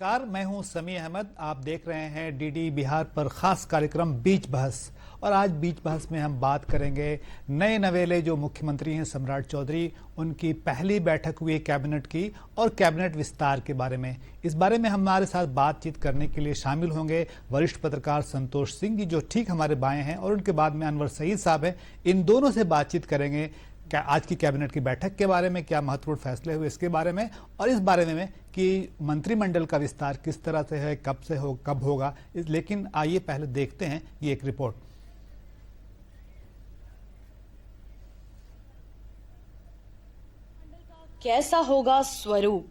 नमस्कार, मैं हूं समी अहमद। आप देख रहे हैं डीडी बिहार पर खास कार्यक्रम बीच बहस। और आज बीच बहस में हम बात करेंगे नए नवेले जो मुख्यमंत्री हैं सम्राट चौधरी, उनकी पहली बैठक हुई कैबिनेट की और कैबिनेट विस्तार के बारे में। इस बारे में हमारे साथ बातचीत करने के लिए शामिल होंगे वरिष्ठ पत्रकार संतोष सिंह जी, जो ठीक हमारे बाएं हैं, और उनके बाद में अनवर सईद साहब हैं। इन दोनों से बातचीत करेंगे क्या आज की कैबिनेट की बैठक के बारे में, क्या महत्वपूर्ण फैसले हुए इसके बारे में, और इस बारे में कि मंत्रिमंडल का विस्तार किस तरह से है, कब होगा। लेकिन आइए पहले देखते हैं ये एक रिपोर्ट। कैसा होगा स्वरूप?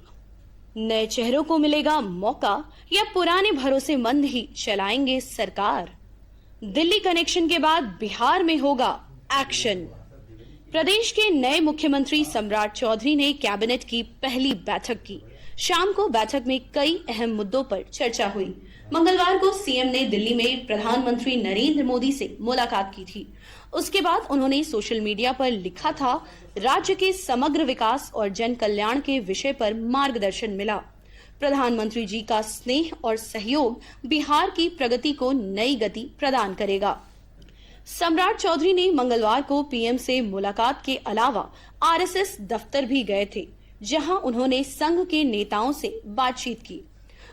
नए चेहरों को मिलेगा मौका या पुराने भरोसेमंद ही चलाएंगे सरकार? दिल्ली कनेक्शन के बाद बिहार में होगा एक्शन। प्रदेश के नए मुख्यमंत्री सम्राट चौधरी ने कैबिनेट की पहली बैठक की। शाम को बैठक में कई अहम मुद्दों पर चर्चा हुई। मंगलवार को सीएम ने दिल्ली में प्रधानमंत्री नरेंद्र मोदी से मुलाकात की थी। उसके बाद उन्होंने सोशल मीडिया पर लिखा था, राज्य के समग्र विकास और जन कल्याण के विषय पर मार्गदर्शन मिला। प्रधानमंत्री जी का स्नेह और सहयोग बिहार की प्रगति को नई गति प्रदान करेगा। सम्राट चौधरी ने मंगलवार को पीएम से मुलाकात के अलावा आरएसएस दफ्तर भी गए थे, जहां उन्होंने संघ के नेताओं से बातचीत की।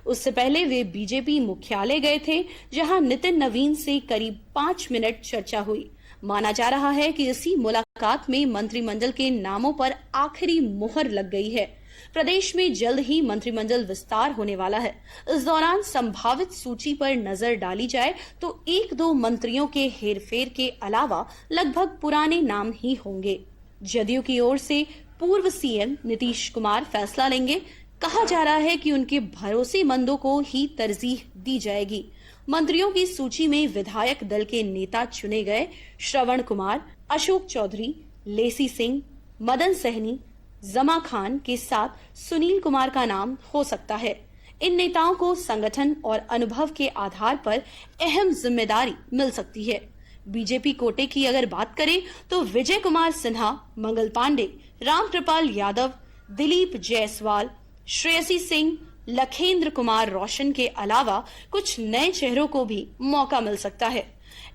उससे पहले वे बीजेपी मुख्यालय गए थे, जहां नितिन नवीन से करीब 5 मिनट चर्चा हुई। माना जा रहा है कि इसी मुलाकात में मंत्रिमंडल के नामों पर आखिरी मुहर लग गई है। प्रदेश में जल्द ही मंत्रिमंडल विस्तार होने वाला है। इस दौरान संभावित सूची पर नजर डाली जाए तो 1-2 मंत्रियों के हेरफेर के अलावा लगभग पुराने नाम ही होंगे। जदयू की ओर से पूर्व सीएम नीतीश कुमार फैसला लेंगे। कहा जा रहा है कि उनके भरोसेमंदों को ही तरजीह दी जाएगी। मंत्रियों की सूची में विधायक दल के नेता चुने गए श्रवण कुमार, अशोक चौधरी, लेसी सिंह, मदन सहनी, जमा खान के साथ सुनील कुमार का नाम हो सकता है। इन नेताओं को संगठन और अनुभव के आधार पर अहम जिम्मेदारी मिल सकती है। बीजेपी कोटे की अगर बात करें तो विजय कुमार सिन्हा, मंगल पांडे, रामकृपाल यादव, दिलीप जायसवाल, श्रेयसी सिंह, लखेंद्र कुमार रोशन के अलावा कुछ नए चेहरों को भी मौका मिल सकता है।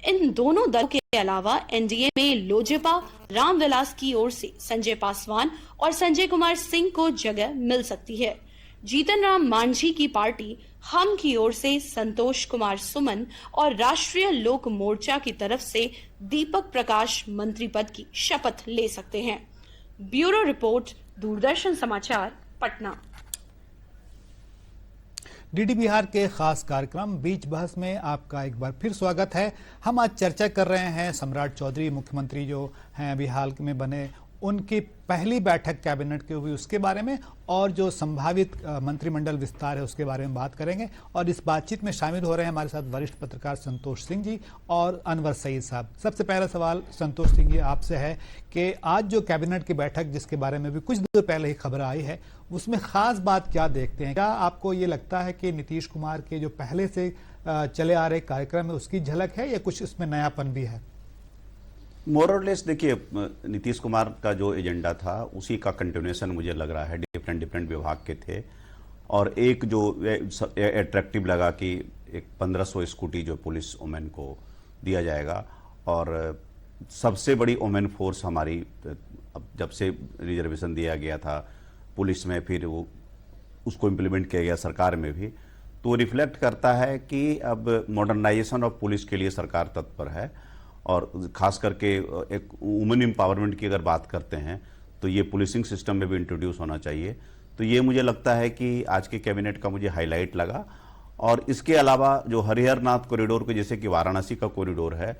इन दोनों दलों के अलावा एनडीए में लोजपा रामविलास की ओर से संजय पासवान और संजय कुमार सिंह को जगह मिल सकती है। जीतन राम मांझी की पार्टी हम की ओर से संतोष कुमार सुमन और राष्ट्रीय लोक मोर्चा की तरफ से दीपक प्रकाश मंत्री पद की शपथ ले सकते हैं। ब्यूरो रिपोर्ट, दूरदर्शन समाचार, पटना। डीडी बिहार के खास कार्यक्रम बीच बहस में आपका एक बार फिर स्वागत है। हम आज चर्चा कर रहे हैं सम्राट चौधरी मुख्यमंत्री जो हैं अभी हाल में बने, उनकी पहली बैठक कैबिनेट की हुई उसके बारे में, और जो संभावित मंत्रिमंडल विस्तार है उसके बारे में बात करेंगे। और इस बातचीत में शामिल हो रहे हैं हमारे साथ वरिष्ठ पत्रकार संतोष सिंह जी और अनवर सईद साहब। सबसे पहला सवाल संतोष सिंह जी आपसे है कि आज जो कैबिनेट की बैठक जिसके बारे में भी कुछ देर पहले ही खबर आई है, उसमें खास बात क्या देखते हैं? क्या आपको ये लगता है कि नीतीश कुमार के जो पहले से चले आ रहे कार्यक्रम है उसकी झलक है या कुछ इसमें नयापन भी है? मोर और लेस देखिए, नीतीश कुमार का जो एजेंडा था उसी का कंटिन्यूएशन मुझे लग रहा है। डिफरेंट विभाग के थे, और एक जो अट्रैक्टिव लगा कि एक 1500 स्कूटी जो पुलिस वुमेन को दिया जाएगा, और सबसे बड़ी वुमेन फोर्स हमारी अब जब से रिजर्वेशन दिया गया था पुलिस में, फिर वो उसको इम्प्लीमेंट किया गया सरकार में भी, तो रिफ्लेक्ट करता है कि अब मॉडर्नाइजेशन ऑफ पुलिस के लिए सरकार तत्पर है। और खास करके एक वुमेन एम्पावरमेंट की अगर बात करते हैं तो ये पुलिसिंग सिस्टम में भी इंट्रोड्यूस होना चाहिए। तो ये मुझे लगता है कि आज के कैबिनेट का मुझे हाईलाइट लगा। और इसके अलावा जो हरिहरनाथ कॉरिडोर को, जैसे कि वाराणसी का कॉरिडोर है,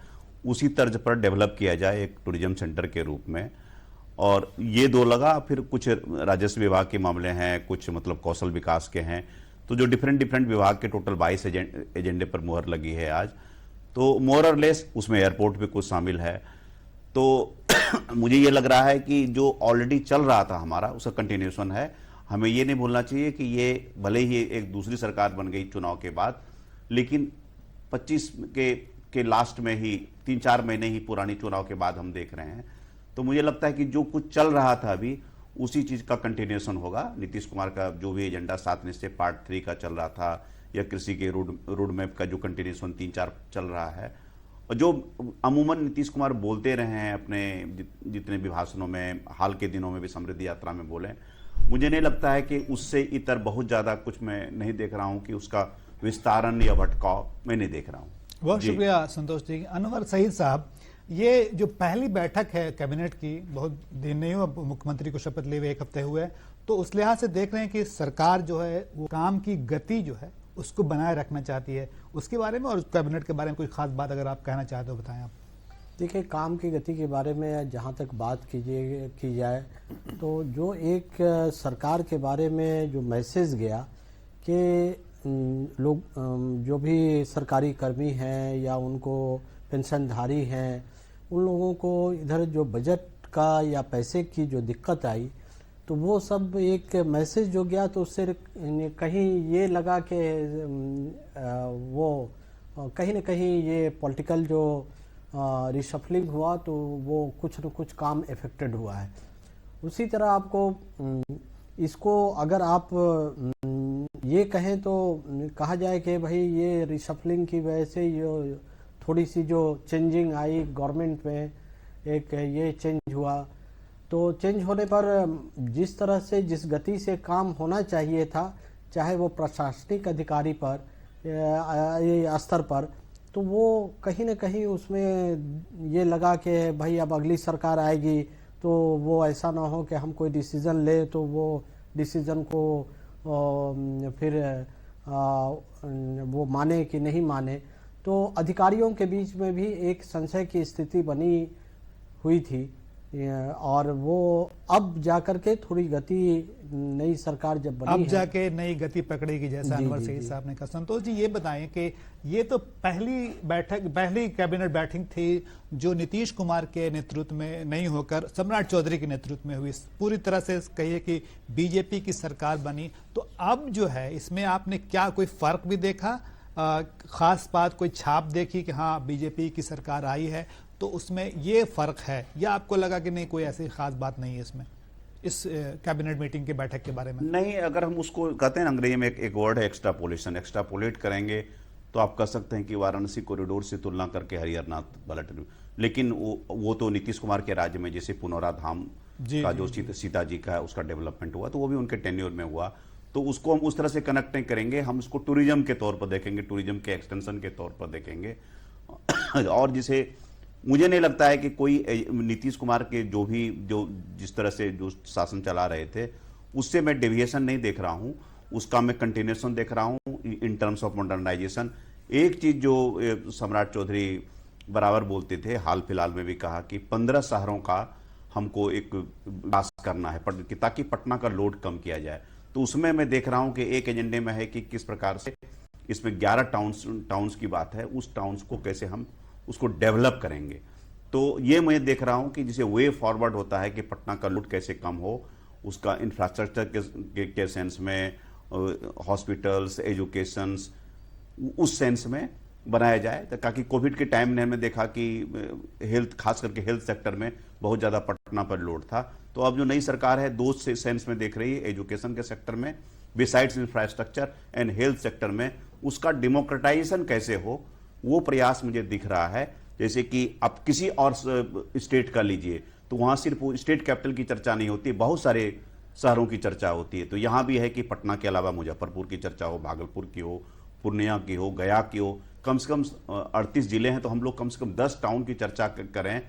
उसी तर्ज पर डेवलप किया जाए एक टूरिज्म सेंटर के रूप में, और ये दो लगा। फिर कुछ राजस्व विभाग के मामले हैं, कुछ मतलब कौशल विकास के हैं, तो जो डिफरेंट विभाग के टोटल 22 एजेंडे पर मुहर लगी है आज, तो मोर और लेस उसमें एयरपोर्ट भी कुछ शामिल है। तो मुझे ये लग रहा है कि जो ऑलरेडी चल रहा था हमारा उसका कंटिन्यूएशन है। हमें ये नहीं भूलना चाहिए कि ये भले ही एक दूसरी सरकार बन गई चुनाव के बाद, लेकिन 25 के लास्ट में ही 3-4 महीने ही पुरानी चुनाव के बाद हम देख रहे हैं। तो मुझे लगता है कि जो कुछ चल रहा था अभी उसी चीज का कंटिन्यूएशन होगा। नीतीश कुमार का जो भी एजेंडा 7 निश्चय पार्ट 3 का चल रहा था, या कृषि के रोड मैप का जो कंटिन्यूएशन 3-4 चल रहा है, और जो अमूमन नीतीश कुमार बोलते रहे हैं अपने जितने भी भाषणों में, हाल के दिनों में भी समृद्धि यात्रा में बोले, मुझे नहीं लगता है कि उससे इतर बहुत ज्यादा कुछ मैं नहीं देख रहा हूं कि उसका विस्तारण या भटकाव मैं नहीं देख रहा हूं। बहुत शुक्रिया संतोष जी। अनवर सईद साहब, ये जो पहली बैठक है कैबिनेट की, बहुत दिन नहीं हुआ मुख्यमंत्री को शपथ लिए हुए, 1 हफ्ते हुए, तो उस लिहाज से देख रहे हैं कि सरकार जो है वो काम की गति जो है उसको बनाए रखना चाहती है, उसके बारे में और कैबिनेट के बारे में कोई खास बात अगर आप कहना चाहते हो बताएं आप। देखिए, काम की गति के बारे में जहाँ तक बात की जाए तो जो एक सरकार के बारे में जो मैसेज गया कि लोग जो भी सरकारी कर्मी हैं या उनको पेंशनधारी हैं, उन लोगों को इधर जो बजट का या पैसे की जो दिक्कत आई, तो वो सब एक मैसेज जो गया, तो उससे कहीं ये लगा कि वो कहीं न कहीं ये पॉलिटिकल जो रिशफलिंग हुआ तो वो कुछ न कुछ काम इफेक्टेड हुआ है। उसी तरह आपको इसको अगर आप ये कहें तो कहा जाए कि भाई ये रिशफलिंग की वजह से ये थोड़ी सी जो चेंजिंग आई गवर्नमेंट में, एक ये चेंज हुआ, तो चेंज होने पर जिस तरह से जिस गति से काम होना चाहिए था, चाहे वो प्रशासनिक अधिकारी पर स्तर पर, तो वो कहीं न कहीं उसमें ये लगा कि भाई अब अगली सरकार आएगी तो वो ऐसा ना हो कि हम कोई डिसीज़न ले तो वो डिसीज़न को फिर वो माने कि नहीं माने। तो अधिकारियों के बीच में भी एक संशय की स्थिति बनी हुई थी, और वो अब जाकर के थोड़ी गति नई सरकार जब बनी अब जाके नई गति पकड़ेगी, जैसा अनवर सईद साहब ने कहा। संतोष जी, ये बताएं कि ये तो पहली कैबिनेट बैठक थी जो नीतीश कुमार के नेतृत्व में नहीं होकर सम्राट चौधरी के नेतृत्व में हुई, पूरी तरह से कहिए कि बीजेपी की सरकार बनी। तो अब जो है इसमें आपने क्या कोई फर्क भी देखा, खास बात कोई छाप देखी कि हाँ बीजेपी की सरकार आई है तो उसमें ये फर्क है, या आपको लगा कि नहीं कोई ऐसी खास बात नहीं है इसमें, इस कैबिनेट मीटिंग के बैठक के बारे में? नहीं, अगर हम उसको कहते हैं अंग्रेजी में एक वर्ड है एक्स्ट्रापोलेशन, एक्स्ट्रापोलेट करेंगे तो आप कह सकते हैं कि वाराणसी कॉरिडोर से तुलना करके हरिहरनाथ पलट, लेकिन वो तो नीतीश कुमार के राज्य में जैसे पुनौरा धाम का जो सीता जी का है उसका डेवलपमेंट हुआ, तो वो भी उनके टेन्योर में हुआ, तो उसको हम उस तरह से कनेक्ट नहीं करेंगे, हम उसको टूरिज्म के तौर पर देखेंगे, टूरिज्म के एक्सटेंशन के तौर पर देखेंगे। और जिसे मुझे नहीं लगता है कि कोई नीतीश कुमार के जो जिस तरह से जो शासन चला रहे थे उससे मैं डेविएशन नहीं देख रहा हूं, उसका मैं कंटिन्यूएशन देख रहा हूं इन टर्म्स ऑफ मॉडर्नाइजेशन। एक चीज जो सम्राट चौधरी बराबर बोलते थे, हाल फिलहाल में भी कहा कि 15 शहरों का हमको एक विकास करना है ताकि पटना का लोड कम किया जाए। तो उसमें मैं देख रहा हूं कि एक एजेंडे में है कि किस प्रकार से इसमें 11 टाउन्स की बात है, उस टाउन्स को कैसे हम उसको डेवलप करेंगे। तो ये मैं देख रहा हूं कि जिसे वे फॉरवर्ड होता है कि पटना का लूट कैसे कम हो, उसका इंफ्रास्ट्रक्चर के सेंस में, हॉस्पिटल्स, एजुकेशंस, उस सेंस में बनाया जाए, ताकि कोविड के टाइम ने हमें देखा कि हेल्थ, खास करके हेल्थ सेक्टर में बहुत ज़्यादा पटना पर लोड था। तो अब जो नई सरकार है दो सेंस में देख रही है, एजुकेशन के सेक्टर में besides infrastructure and health sector में उसका डेमोक्रेटाइजेशन कैसे हो, वो प्रयास मुझे दिख रहा है। जैसे कि आप किसी और स्टेट का लीजिए तो वहां सिर्फ स्टेट कैपिटल की चर्चा नहीं होती, बहुत सारे शहरों की चर्चा होती है। तो यहां भी है कि पटना के अलावा मुजफ्फरपुर की चर्चा हो, भागलपुर की हो, पूर्णिया की हो, गया की हो, कम से कम 38 जिले हैं तो हम लोग कम से कम 10 टाउन की चर्चा करें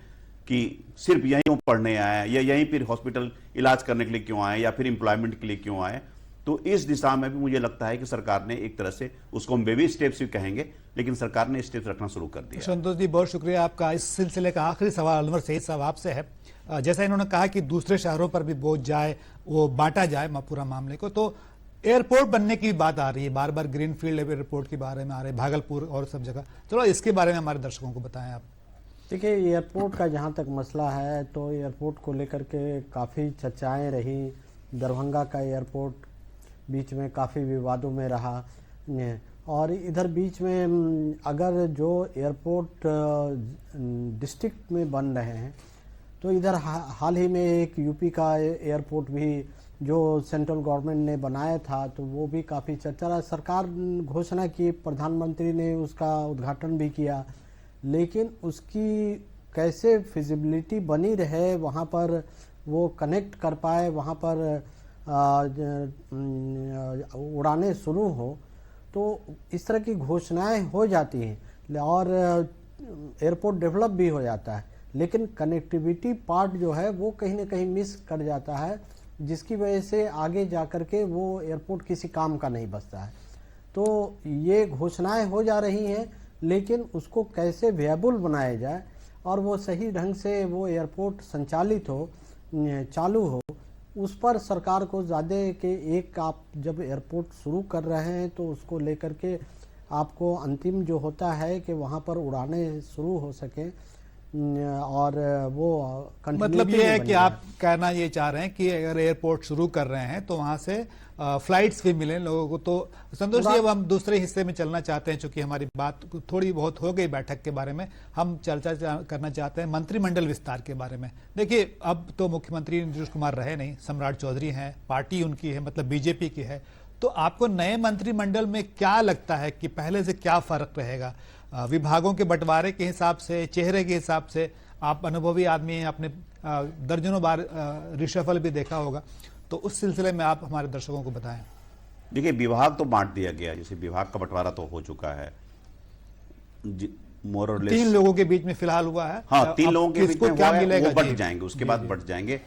कि सिर्फ यहीं क्यों पढ़ने आए या यहीं फिर हॉस्पिटल इलाज करने के लिए क्यों आए या फिर एम्प्लॉयमेंट के लिए क्यों आए। तो इस दिशा में भी मुझे लगता है कि सरकार ने एक तरह से, उसको हम बेबी स्टेप्स ही कहेंगे, लेकिन सरकार ने स्टेप्स रखना शुरू कर दिया। संतोष जी, बहुत शुक्रिया आपका। इस सिलसिले का आखिरी सवाल अनवर सईद साहब आपसे है। जैसा इन्होंने कहा कि दूसरे शहरों पर भी बोझ जाए, वो बांटा जाए पूरा मामले को, तो एयरपोर्ट बनने की बात आ रही है, बार बार ग्रीनफील्ड एयरपोर्ट के बारे में आ रहे हैं, भागलपुर और सब जगह। चलो इसके बारे में हमारे दर्शकों को बताएं आप। देखिए, एयरपोर्ट का जहाँ तक मसला है तो एयरपोर्ट को लेकर के काफ़ी चर्चाएं रही। दरभंगा का एयरपोर्ट बीच में काफ़ी विवादों में रहा, और इधर बीच में अगर जो एयरपोर्ट डिस्ट्रिक्ट में बन रहे हैं तो इधर हाल ही में एक यूपी का एयरपोर्ट भी जो सेंट्रल गवर्नमेंट ने बनाया था, तो वो भी काफ़ी चर्चा रहा। सरकार घोषणा की, प्रधानमंत्री ने उसका उद्घाटन भी किया, लेकिन उसकी कैसे फिजिबिलिटी बनी रहे, वहाँ पर वो कनेक्ट कर पाए, वहाँ पर उड़ानें शुरू हो, तो इस तरह की घोषणाएं हो जाती हैं और एयरपोर्ट डेवलप भी हो जाता है, लेकिन कनेक्टिविटी पार्ट जो है वो कहीं ना कहीं मिस कर जाता है, जिसकी वजह से आगे जाकर के वो एयरपोर्ट किसी काम का नहीं बचता है। तो ये घोषणाएं हो जा रही हैं, लेकिन उसको कैसे विएबल बनाया जाए और वो सही ढंग से वो एयरपोर्ट संचालित हो, चालू हो, उस पर सरकार को ज़्यादा कि एक आप जब एयरपोर्ट शुरू कर रहे हैं तो उसको लेकर के आपको अंतिम जो होता है कि वहाँ पर उड़ानें शुरू हो सकें और वो मतलब ये है कि आप कहना ये चाह रहे हैं कि अगर एयरपोर्ट शुरू कर रहे हैं तो वहां से फ्लाइट्स भी मिलें लोगों को। तो संतोष जी, अब हम दूसरे हिस्से में चलना चाहते हैं, चूंकि हमारी बात थोड़ी बहुत हो गई बैठक के बारे में, हम चर्चा करना चाहते हैं मंत्रिमंडल विस्तार के बारे में। देखिए, अब तो मुख्यमंत्री नीतीश कुमार रहे नहीं, सम्राट चौधरी हैं, पार्टी उनकी है, मतलब बीजेपी की है। तो आपको नए मंत्रिमंडल में क्या लगता है कि पहले से क्या फर्क रहेगा? विभागों के बंटवारे के हिसाब से, चेहरे के हिसाब से? आप अनुभवी आदमी हैं, आपने दर्जनों बार रिशफल भी देखा होगा, तो उस सिलसिले में आप हमारे दर्शकों को बताएं। देखिए, विभाग तो बांट दिया गया, जैसे विभाग का बंटवारा तो हो चुका है, मोर और लेस 3 लोगों के बीच में फिलहाल हुआ है। हाँ, 3 लोगों के बीच में क्या हुआ है, मिलेगा? वो बट जाएंगे, उसके बाद बट जाएंगे।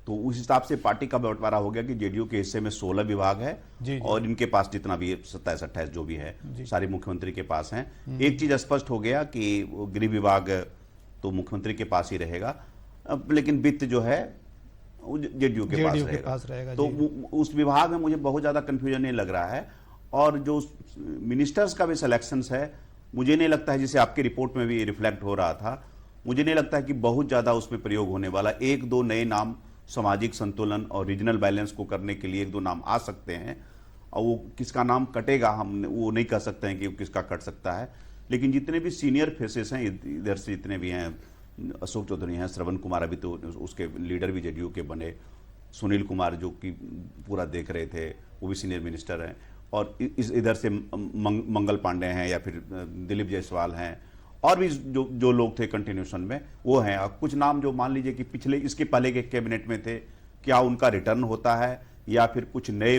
तो उस हिसाब से पार्टी का बंटवारा हो गया कि जेडीयू के हिस्से में 16 विभाग है जी। और इनके पास जितना भी 27-28 जो भी है सारे मुख्यमंत्री के पास हैं। एक चीज स्पष्ट हो गया कि गृह विभाग तो मुख्यमंत्री के पास ही रहेगा, लेकिन वित्त जो है जेडीयू के पास रहेगा। तो उस विभाग में मुझे बहुत ज्यादा कंफ्यूजन नहीं लग रहा है। और जो मिनिस्टर्स का भी सिलेक्शन है, मुझे नहीं लगता है, जिसे आपकी रिपोर्ट में भी रिफ्लेक्ट हो रहा था, मुझे नहीं लगता है कि बहुत ज्यादा उसमें प्रयोग होने वाला। 1-2 नए नाम सामाजिक संतुलन और रीजनल बैलेंस को करने के लिए 1-2 नाम आ सकते हैं, और वो किसका नाम कटेगा हम वो नहीं कह सकते हैं कि किसका कट सकता है। लेकिन जितने भी सीनियर फेसेस हैं इधर से, जितने भी हैं, अशोक चौधरी हैं, श्रवण कुमार अभी तो उसके लीडर भी जेडीयू के बने, सुनील कुमार जो कि पूरा देख रहे थे वो भी सीनियर मिनिस्टर हैं, और इस इधर से मंगल पांडे हैं या फिर दिलीप जायसवाल हैं, और भी जो लोग थे कंटिन्यूशन में वो हैं। और कुछ नाम जो मान लीजिए कि पिछले इसके पहले के कैबिनेट में थे, क्या उनका रिटर्न होता है या फिर कुछ नए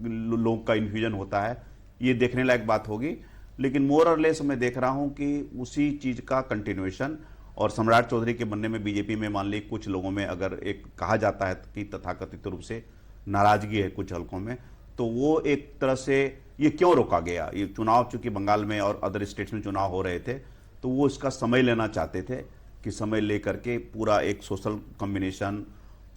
लोग का इन्फ्यूजन होता है, ये देखने लायक बात होगी। लेकिन मोर और लेस मैं देख रहा हूं कि उसी चीज का कंटिन्यूएशन। और सम्राट चौधरी के बनने में बीजेपी में मान ली कुछ लोगों में अगर एक कहा जाता है कि तथाकथित रूप से नाराजगी है कुछ हलकों में, तो वो एक तरह से ये क्यों रोका गया, ये चुनाव चूंकि बंगाल में और अदर स्टेट्स में चुनाव हो रहे थे, तो वो इसका समय लेना चाहते थे कि समय लेकर के पूरा एक सोशल कॉम्बिनेशन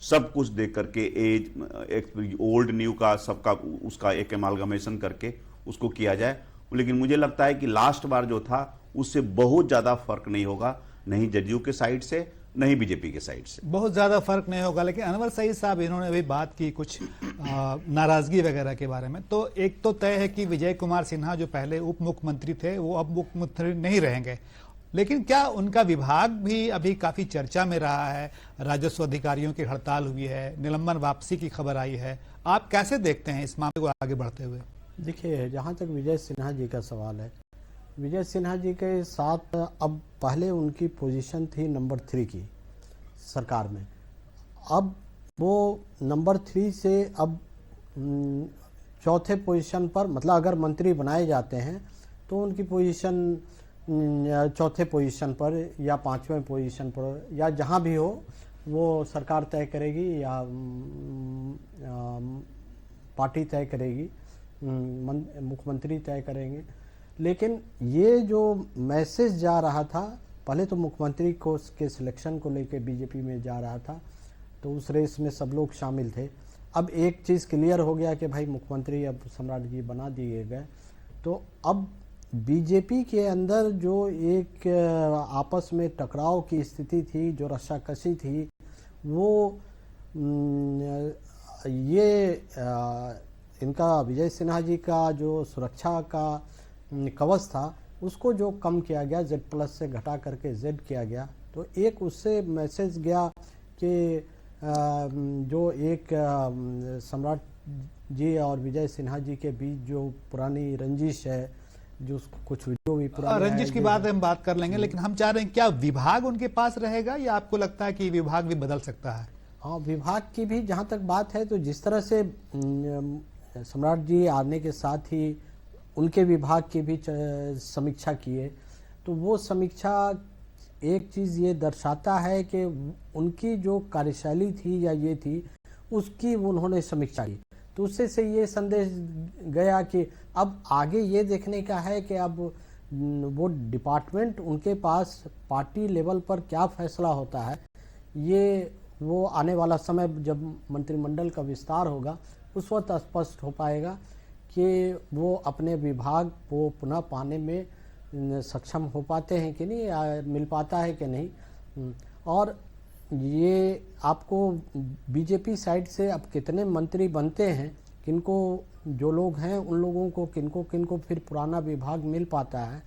सब कुछ देख करके एक ओल्ड न्यू का सबका उसका एक एमालगमेशन करके उसको किया जाए। लेकिन मुझे लगता है कि लास्ट बार जो था उससे बहुत ज्यादा फर्क नहीं होगा, नहीं जेडीयू के साइड से नहीं बीजेपी के साइड से बहुत ज्यादा फर्क नहीं होगा। लेकिन अनवर सईद साहब, इन्होंने अभी बात की कुछ नाराजगी वगैरह के बारे में, तो एक तो तय है कि विजय कुमार सिन्हा जो पहले उप मुख्यमंत्री थे वो अब मुख्यमंत्री नहीं रहेंगे, लेकिन क्या उनका विभाग भी अभी काफी चर्चा में रहा है? राजस्व अधिकारियों की हड़ताल हुई है, निलंबन वापसी की खबर आई है, आप कैसे देखते हैं इस मामले को आगे बढ़ते हुए? देखिए, जहाँ तक विजय सिन्हा जी का सवाल है, विजय सिन्हा जी के साथ अब पहले उनकी पोजीशन थी नंबर 3 की सरकार में, अब वो नंबर 3 से अब चौथे पोजीशन पर, मतलब अगर मंत्री बनाए जाते हैं तो उनकी पोजीशन चौथे पोजीशन पर या 5वें पोजीशन पर या जहाँ भी हो वो सरकार तय करेगी या पार्टी तय करेगी, मुख्यमंत्री तय करेंगे। लेकिन ये जो मैसेज जा रहा था, पहले तो मुख्यमंत्री को के सिलेक्शन को लेकर बीजेपी में जा रहा था, तो उस रेस में सब लोग शामिल थे। अब एक चीज़ क्लियर हो गया कि भाई मुख्यमंत्री अब सम्राट जी बना दिए गए, तो अब बीजेपी के अंदर जो एक आपस में टकराव की स्थिति थी, जो रस्साकशी थी, वो ये इनका विजय सिन्हा जी का जो सुरक्षा का कवच था उसको जो कम किया गया, Z+ से घटा करके Z किया गया, तो एक उससे मैसेज गया कि जो एक सम्राट जी और विजय सिन्हा जी के बीच जो पुरानी रंजिश है, जो कुछ वीडियो भी पुराने रंजिश की बात हम बात कर लेंगे, लेकिन हम चाह रहे हैं क्या विभाग उनके पास रहेगा या आपको लगता है कि विभाग भी बदल सकता है? हाँ, विभाग की भी जहाँ तक बात है तो जिस तरह से सम्राट जी आने के साथ ही उनके विभाग की भी समीक्षा की है, तो वो समीक्षा एक चीज़ ये दर्शाता है कि उनकी जो कार्यशैली थी या ये थी उसकी उन्होंने समीक्षा की। तो उससे से ये संदेश गया कि अब आगे ये देखने का है कि अब वो डिपार्टमेंट उनके पास पार्टी लेवल पर क्या फैसला होता है, ये वो आने वाला समय जब मंत्रिमंडल का विस्तार होगा उस वक्त स्पष्ट हो पाएगा कि वो अपने विभाग को पुनः पाने में सक्षम हो पाते हैं कि नहीं, या मिल पाता है कि नहीं। और ये आपको बीजेपी साइड से अब कितने मंत्री बनते हैं, किनको जो लोग हैं उन लोगों को किनको किनको फिर पुराना विभाग मिल पाता है,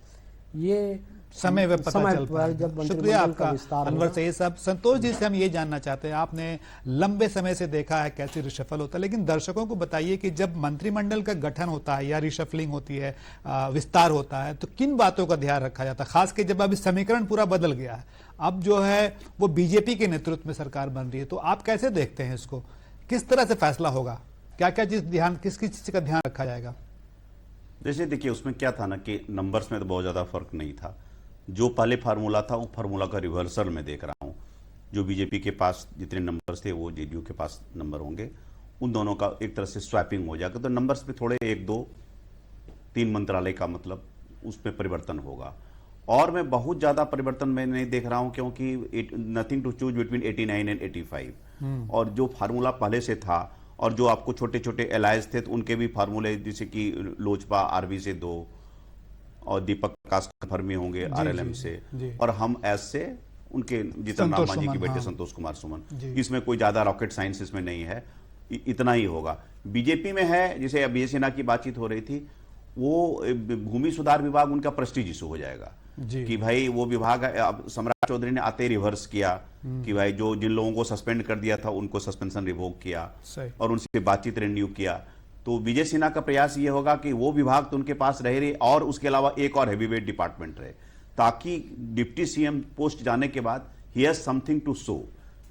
ये समय में पता चल पर पाएगा। जब शुक्रिया मंत्रिमंडल का आपका विस्तार अनवर होगा। सईद साहब। संतोष जी से हम ये जानना चाहते हैं, आपने लंबे समय से देखा है कैसे रिशफल होता है, लेकिन दर्शकों को बताइए कि जब मंत्रिमंडल का गठन होता है या रिशफलिंग होती है, विस्तार होता है, तो किन बातों का ध्यान रखा जाता है, खास के जब अभी समीकरण पूरा बदल गया है, अब जो है वो बीजेपी के नेतृत्व में सरकार बन रही है, तो आप कैसे देखते हैं इसको, किस तरह से फैसला होगा, क्या क्या चीज ध्यान, किस किस चीज का ध्यान रखा जाएगा? जैसे देखिए उसमें क्या था ना कि नंबर्स में तो बहुत ज़्यादा फर्क नहीं था। जो पहले फार्मूला था वो फार्मूला का रिवर्सल में देख रहा हूँ। जो बीजेपी के पास जितने नंबर्स थे वो जेडीयू के पास नंबर होंगे, उन दोनों का एक तरह से स्वैपिंग हो जाएगा, तो नंबर्स पे थोड़े 1, 2, 3 मंत्रालय का मतलब उसमें परिवर्तन होगा। और मैं बहुत ज़्यादा परिवर्तन मैं नहीं देख रहा हूँ, क्योंकि nothing to choose between 89 and 85। और जो फार्मूला पहले से था और जो आपको छोटे छोटे एलायंस थे तो उनके भी फार्मूले, जैसे कि लोजपा आरबी से 2 और दीपक फर्मी होंगे आरएलएम से, और हम एस से उनके जीतन राम मांझी के बेटे संतोष कुमार सुमन। इसमें कोई ज्यादा रॉकेट साइंस इसमें नहीं है, इतना ही होगा। बीजेपी में है, जैसे अभी सेना की बातचीत हो रही थी, वो भूमि सुधार विभाग उनका प्रेस्टीज इशू हो जाएगा कि भाई वो विभाग, अब सम्राट चौधरी ने आते रिवर्स किया कि भाई जो जिन लोगों को सस्पेंड कर दिया था उनको सस्पेंशन रिवोक किया और उनसे बातचीत रिन्यू किया। तो विजय सिन्हा का प्रयास ये होगा कि वो विभाग तो उनके पास रहे और उसके अलावा एक और हैवीवेट डिपार्टमेंट रहे, ताकि डिप्टी सीएम पोस्ट जाने के बाद he has something to show.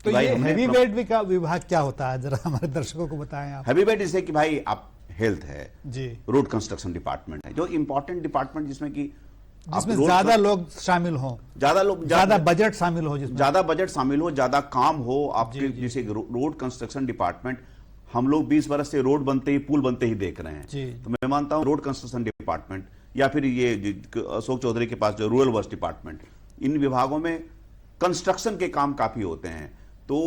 तो ये हैवीवेट का विभाग क्या होता है, जरा हमारे दर्शकों को बताएं आप। हैवीवेट इसे कि भाई आप हेल्थ है जी, रोड कंस्ट्रक्शन डिपार्टमेंट है, जो इंपॉर्टेंट डिपार्टमेंट जिसमें कि ज्यादा लोग शामिल हो, ज्यादा बजट शामिल हो, जिसमें ज्यादा बजट शामिल हो, ज्यादा काम हो आपके। जैसे रोड कंस्ट्रक्शन डिपार्टमेंट, हम लोग 20 वर्ष से रोड बनते ही, पुल बनते ही देख रहे हैं, तो मैं मानता हूं रोड कंस्ट्रक्शन डिपार्टमेंट या फिर ये अशोक चौधरी के पास जो रूरल वर्क डिपार्टमेंट, इन विभागों में कंस्ट्रक्शन के काम काफी होते हैं। तो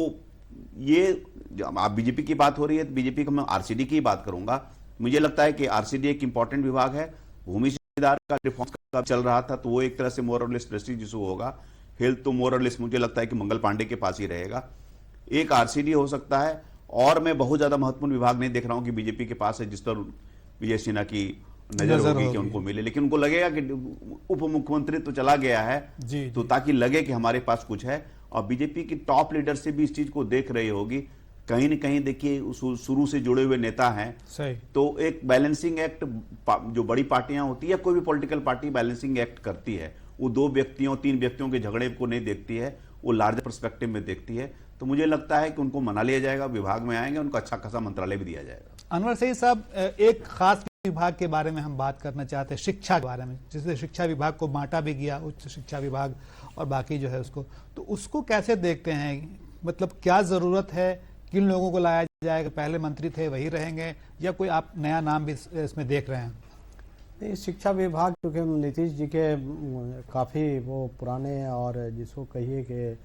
ये आप बीजेपी की बात हो रही है, बीजेपी का मैं आरसीडी की बात करूंगा। मुझे लगता है कि आरसीडी एक इंपॉर्टेंट विभाग है। भूमि सुधार का रिफॉर्म का चल रहा था, तो वो एक तरह से मोर और लेस प्रेस्टीज इशू होगा। हेल्थ तो मोर और लेस मुझे लगता है कि मंगल पांडे के पास ही रहेगा। एक आरसीडी हो सकता है, और मैं बहुत ज्यादा महत्वपूर्ण विभाग नहीं देख रहा हूं कि बीजेपी के पास है जिस पर विजय सिन्हा की नजर होगी कि उनको मिले, लेकिन उनको लगेगा कि उप मुख्यमंत्री तो चला गया है तो ताकि लगे कि हमारे पास कुछ है। और बीजेपी की टॉप लीडर से भी इस चीज को देख रही होगी, कहीं न कहीं देखिए शुरू से जुड़े हुए नेता हैं, तो एक बैलेंसिंग एक्ट, जो बड़ी पार्टियां होती है, कोई भी पॉलिटिकल पार्टी बैलेंसिंग एक्ट करती है, वो 2 व्यक्तियों 3 व्यक्तियों के झगड़े को नहीं देखती है, वो लार्जर पर्सपेक्टिव में देखती है। तो मुझे लगता है कि उनको मना लिया जाएगा, विभाग में आएंगे, उनको अच्छा खासा मंत्रालय भी दिया जाएगा। अनवर सईद साहब, एक खास विभाग के बारे में हम बात करना चाहते हैं, शिक्षा के बारे में, जिससे शिक्षा विभाग को बांटा भी गया, उच्च शिक्षा विभाग और बाकी जो है उसको, तो उसको कैसे देखते हैं? मतलब क्या जरूरत है, किन लोगों को लाया जाएगा, पहले मंत्री थे वही रहेंगे या कोई आप नया नाम भी इसमें देख रहे हैं? नहीं, शिक्षा विभाग क्योंकि नीतीश जी के काफ़ी वो पुराने और जिसको कहिए कि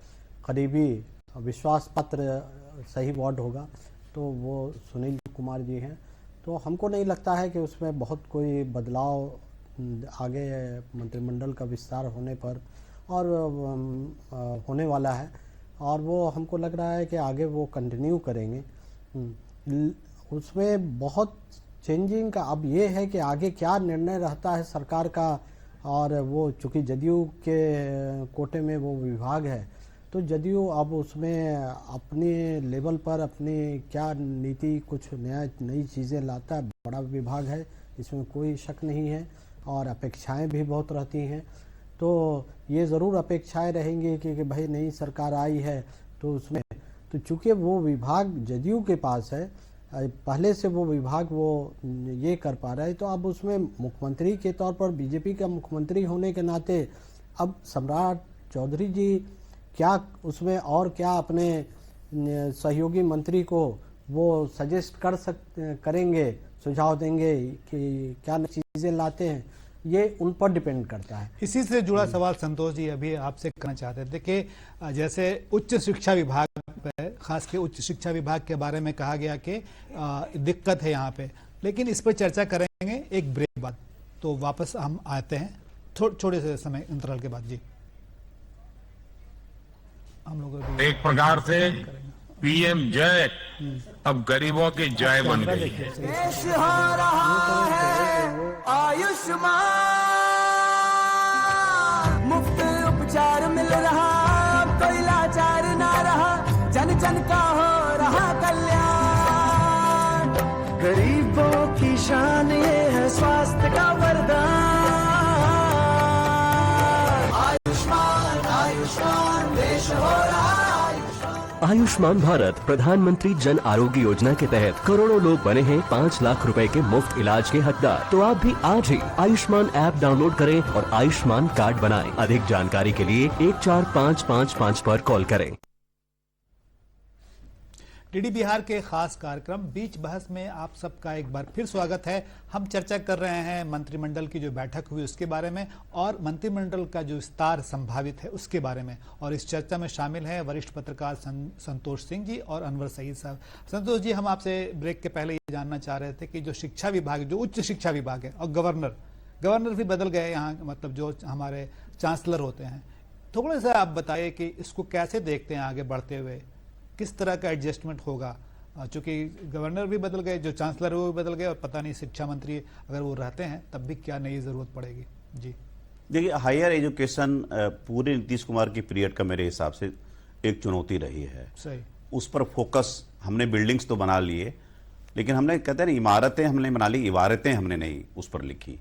करीबी विश्वास पत्र सही वर्ड होगा, तो वो सुनील कुमार जी हैं। तो हमको नहीं लगता है कि उसमें बहुत कोई बदलाव आगे मंत्रिमंडल का विस्तार होने पर और होने वाला है, और वो हमको लग रहा है कि आगे वो कंटिन्यू करेंगे। उसमें बहुत चेंजिंग का अब ये है कि आगे क्या निर्णय रहता है सरकार का, और वो चूँकि जदयू के कोटे में वो विभाग है, तो जदयू अब उसमें अपने लेवल पर अपनी क्या नीति कुछ नई चीज़ें लाता है। बड़ा विभाग है, इसमें कोई शक नहीं है, और अपेक्षाएं भी बहुत रहती हैं। तो ये ज़रूर अपेक्षाएं रहेंगी कि भाई नई सरकार आई है तो उसमें, तो चूँकि वो विभाग जदयू के पास है, पहले से वो विभाग वो ये कर पा रहा है, तो अब उसमें मुख्यमंत्री के तौर पर बीजेपी का मुख्यमंत्री होने के नाते अब सम्राट चौधरी जी क्या उसमें और क्या अपने सहयोगी मंत्री को वो सजेस्ट करेंगे, सुझाव देंगे कि क्या चीज़ें लाते हैं, ये उन पर डिपेंड करता है। इसी से जुड़ा सवाल संतोष जी अभी आपसे करना चाहते थे कि जैसे उच्च शिक्षा विभाग पे, खास के उच्च शिक्षा विभाग के बारे में कहा गया कि दिक्कत है यहाँ पे, लेकिन इस पर चर्चा करेंगे एक ब्रेक बाद। तो वापस हम आते हैं थोड़े से समय अंतराल के बाद। जी, हम लोग एक प्रकार से पीएम जय अब गरीबों की जय बन गई है। देश हो रहा है आयुष्मान, मुफ्त उपचार मिल रहा, अब कोई लाचार ना रहा, जन जन का हो रहा कल्याण। गरीबों की शान ये है स्वास्थ्य का वरदान। आयुष्मान आयुष्मान देश हो रहा। आयुष्मान भारत प्रधानमंत्री जन आरोग्य योजना के तहत करोड़ों लोग बने हैं 5 लाख रुपए के मुफ्त इलाज के हकदार। तो आप भी आज ही आयुष्मान ऐप डाउनलोड करें और आयुष्मान कार्ड बनाएं। अधिक जानकारी के लिए 14555 पर कॉल करें। डीडी बिहार के खास कार्यक्रम बीच बहस में आप सबका एक बार फिर स्वागत है। हम चर्चा कर रहे हैं मंत्रिमंडल की जो बैठक हुई उसके बारे में और मंत्रिमंडल का जो विस्तार संभावित है उसके बारे में। और इस चर्चा में शामिल हैं वरिष्ठ पत्रकार संतोष सिंह जी और अनवर सईद साहब। संतोष जी, हम आपसे ब्रेक के पहले ये जानना चाह रहे थे कि जो शिक्षा विभाग, जो उच्च शिक्षा विभाग है, और गवर्नर भी बदल गए यहाँ, मतलब जो हमारे चांसलर होते हैं, थोड़ा सा आप बताइए कि इसको कैसे देखते हैं आगे बढ़ते हुए, किस तरह का एडजस्टमेंट होगा? चूंकि गवर्नर भी बदल गए, जो चांसलर वो भी बदल गए, और पता नहीं शिक्षा मंत्री अगर वो रहते हैं तब भी क्या नई जरूरत पड़ेगी। जी देखिए, हायर एजुकेशन पूरे नीतीश कुमार की पीरियड का मेरे हिसाब से एक चुनौती रही है। सही, उस पर फोकस, हमने बिल्डिंग्स तो बना लिए, लेकिन हमने कहते हैं ना, इमारतें हमने बना ली, इबारतें हमने नहीं उस पर लिखी।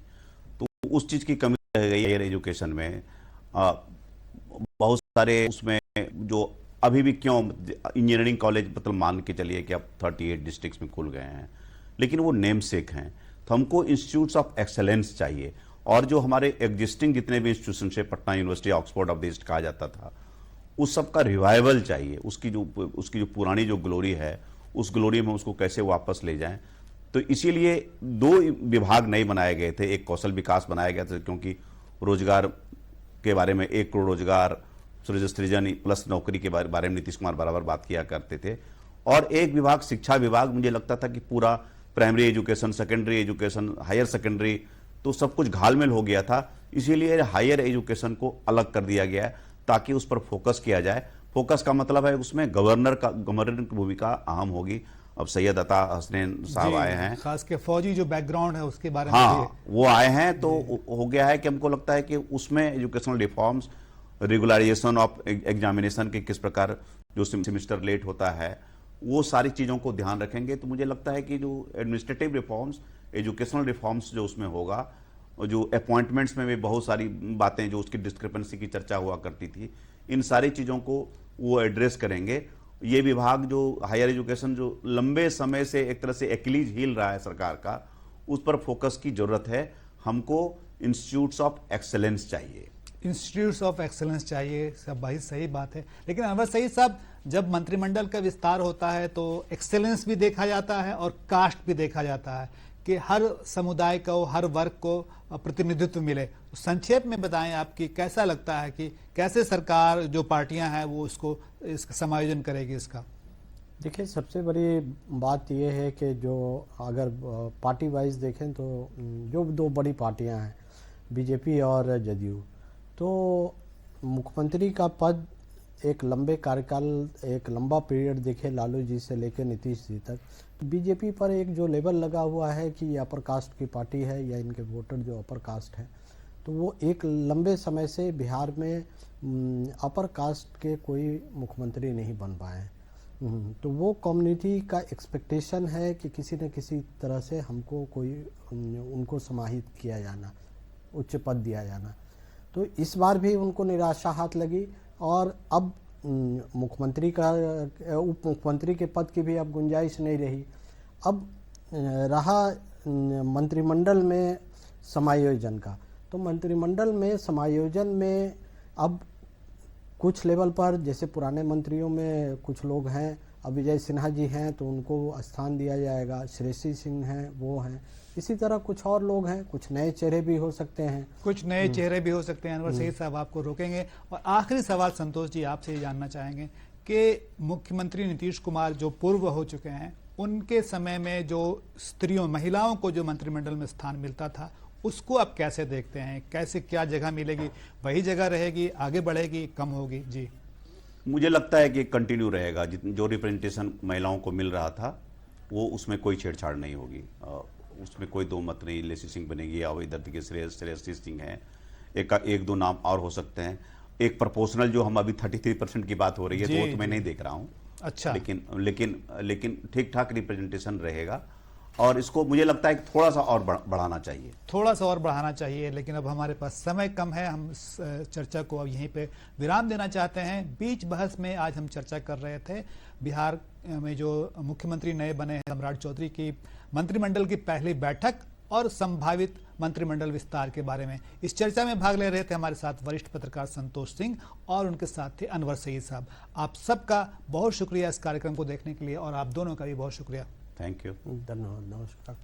तो उस चीज की कमी रह गई हायर एजुकेशन में। बहुत सारे उसमें जो अभी भी, क्यों इंजीनियरिंग कॉलेज मतलब मान के चलिए कि अब 38 डिस्ट्रिक्ट्स में खुल गए हैं, लेकिन वो नेम सेक हैं। तो हमको इंस्टीट्यूट्स ऑफ एक्सेलेंस चाहिए, और जो हमारे एग्जिस्टिंग जितने भी इंस्टीट्यूशन है, Patna university, Oxford of the east कहा जाता था, उस सब का रिवाइवल चाहिए। उसकी जो पुरानी जो ग्लोरी है, उस ग्लोरी में उसको कैसे वापस ले जाएं। तो इसीलिए 2 विभाग नए बनाए गए थे। एक कौशल विकास बनाया गया था, क्योंकि रोजगार के बारे में 1 करोड़ रोजगार सृजन प्लस नौकरी के बारे में नीतीश कुमार बराबर बात किया करते थे। और एक विभाग शिक्षा विभाग, मुझे लगता था कि पूरा primary education, secondary education, higher secondary, तो सब कुछ घालमेल हो गया था। इसीलिए हायर एजुकेशन को अलग कर दिया गया है ताकि उस पर फोकस किया जाए। फोकस का मतलब है उसमें गवर्नर की भूमिका अहम होगी। अब सैयद अता हसनैन साहब आए हैं, खास के फौजी जो बैकग्राउंड है उसके बारे में। हाँ, वो आए हैं, तो हो गया है कि हमको लगता है कि उसमें educational reforms, regularization of examination के किस प्रकार जो सेमेस्टर लेट होता है, वो सारी चीज़ों को ध्यान रखेंगे। तो मुझे लगता है कि जो एडमिनिस्ट्रेटिव रिफॉर्म्स, एजुकेशनल रिफॉर्म्स जो उसमें होगा, और जो अपॉइंटमेंट्स में भी बहुत सारी बातें जो उसकी डिस्क्रिपेंसी की चर्चा हुआ करती थी, इन सारी चीज़ों को वो एड्रेस करेंगे। ये विभाग जो हायर एजुकेशन जो लंबे समय से एक तरह से एक्लीज हील रहा है सरकार का, उस पर फोकस की जरूरत है। हमको इंस्टीट्यूट्स ऑफ एक्सेलेंस चाहिए, इंस्टीट्यूट्स ऑफ एक्सेलेंस चाहिए। सब भाई सही बात है, लेकिन अनवर सईद साहब, जब मंत्रिमंडल का विस्तार होता है तो एक्सेलेंस भी देखा जाता है और कास्ट भी देखा जाता है कि हर समुदाय को, हर वर्ग को प्रतिनिधित्व मिले। संक्षेप में बताएं आपकी कैसा लगता है कि कैसे सरकार, जो पार्टियां हैं, वो इसका समायोजन करेगी इसका? देखिए, सबसे बड़ी बात यह है कि जो अगर पार्टी वाइज देखें तो जो 2 बड़ी पार्टियां हैं, बीजेपी और जदयू, तो मुख्यमंत्री का पद एक लंबे कार्यकाल, एक लंबा पीरियड देखे लालू जी से लेकर नीतीश जी तक, बीजेपी पर एक जो लेबल लगा हुआ है कि ये अपर कास्ट की पार्टी है या इनके वोटर जो अपर कास्ट है, तो वो एक लंबे समय से बिहार में अपर कास्ट के कोई मुख्यमंत्री नहीं बन पाए हैं। तो वो कम्युनिटी का एक्सपेक्टेशन है कि किसी न किसी तरह से हमको कोई उनको समाहित किया जाना, उच्च पद दिया जाना। तो इस बार भी उनको निराशा हाथ लगी और अब मुख्यमंत्री का उप मुख्यमंत्री के पद की भी अब गुंजाइश नहीं रही। अब रहा मंत्रिमंडल में समायोजन का। तो मंत्रिमंडल में समायोजन में अब कुछ लेवल पर जैसे पुराने मंत्रियों में कुछ लोग हैं, अब विजय सिन्हा जी हैं तो उनको स्थान दिया जाएगा, श्रेयसी सिंह हैं वो हैं, इसी तरह कुछ और लोग हैं, कुछ नए चेहरे भी हो सकते हैं, कुछ नए चेहरे भी हो सकते हैं। अनवर सईद साहब आपको रोकेंगे और आखिरी सवाल संतोष जी आपसे ये जानना चाहेंगे कि मुख्यमंत्री नीतीश कुमार जो पूर्व हो चुके हैं, उनके समय में जो स्त्रियों महिलाओं को जो मंत्रिमंडल में स्थान मिलता था उसको आप कैसे देखते हैं? कैसे क्या जगह मिलेगी? वही जगह रहेगी, आगे बढ़ेगी, कम होगी? जी मुझे लगता है कि कंटिन्यू रहेगा। जो रिप्रेजेंटेशन महिलाओं को मिल रहा था वो उसमें कोई छेड़छाड़ नहीं होगी, उसमें कोई दो मत नहीं। लेसी सिंह बनेगी या इधर के श्रेयसी सिंह है, एक दो नाम और हो सकते हैं। एक प्रोपोर्शनल जो हम अभी 33% की बात हो रही है तो वो तो मैं नहीं देख रहा हूँ। अच्छा, लेकिन ठीक ठाक रिप्रेजेंटेशन रहेगा और इसको मुझे लगता है कि थोड़ा सा और बढ़ाना चाहिए, थोड़ा सा और बढ़ाना चाहिए। लेकिन अब हमारे पास समय कम है, हम इस चर्चा को अब यहीं पे विराम देना चाहते हैं। बीच बहस में आज हम चर्चा कर रहे थे बिहार में जो मुख्यमंत्री नए बने हैं सम्राट चौधरी की मंत्रिमंडल की पहली बैठक और संभावित मंत्रिमंडल विस्तार के बारे में। इस चर्चा में भाग ले रहे थे हमारे साथ वरिष्ठ पत्रकार संतोष सिंह और उनके साथ थे अनवर सईद साहब। आप सबका बहुत शुक्रिया इस कार्यक्रम को देखने के लिए और आप दोनों का भी बहुत शुक्रिया। Thank you. धन्यवाद, नमस्कार।